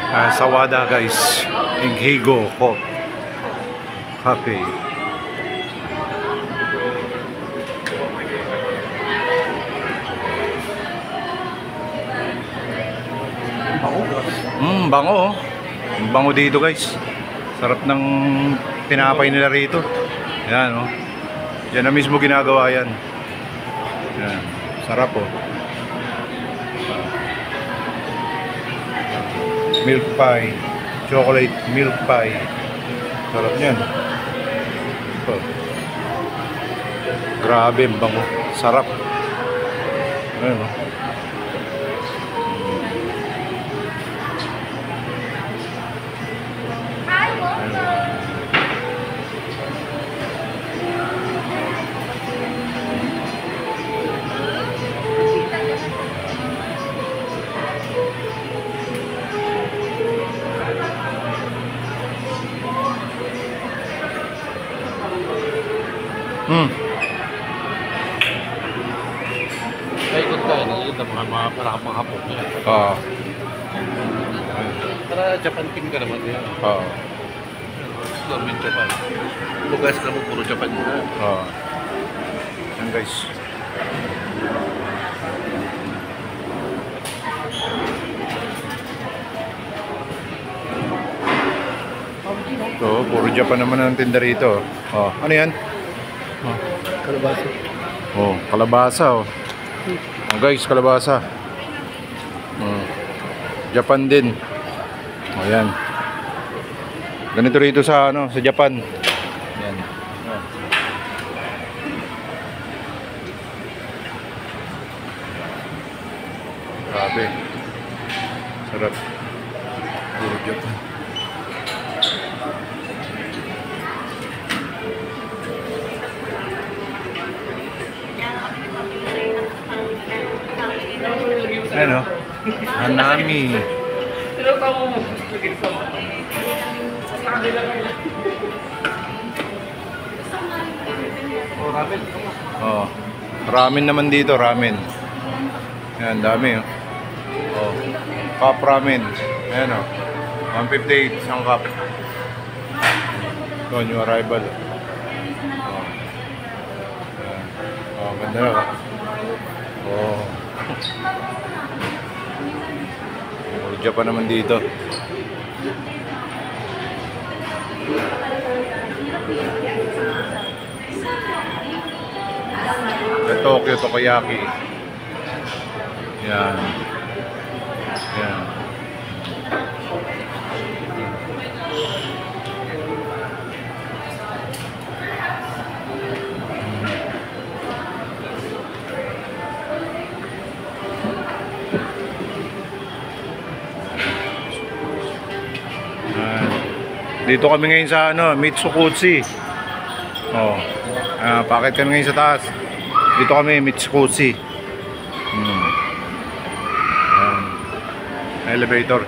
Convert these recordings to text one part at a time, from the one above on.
Sawada guys, Inghigo Cafe. Bango oh. Bango dito guys. Sarap ng tinapay nila rito. Yan oh. Yan na mismo ginagawa yan. Yan. Sarap oh. Milk pie, chocolate milk pie. Sarap niyan. Oh. Grabe, bango. Sarap. Ayun oh. Ikot tayo, nakikita mga hapon niya. Oo. Para Japan King ka naman yan. Oo. Dormin Japan. Lugas ka mo, puro Japan mo na. Oo. Yan guys. So, puro Japan naman ang tinda rito. Oh, ano yan? Oh. Kalabasa. Oh, kalabasa oh. Oh guys, kalabasa. Oh. Japan din. Oh, yan. Ganito rito sa ano, sa Japan. Yan. Oh. Grabe. Sarap. Puro Japan. Ano? Hanami. Oh, ramen naman dito, ramen. Yan, dami oh. Oh, cup ramen. Ayan oh. 158 isang cup. Ito, new arrival. Oh. Ayan. Oh, ganda na. Oh. Urja pa naman dito. Sa Tokyo Takoyaki. Yan. Yan. Dito kami ngayon sa ano, Mitsukutsu. Oh. Paakit kami ngayon sa taas. Dito kami Mitsukutsu. Elevator.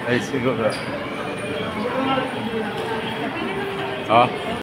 Ay siguro.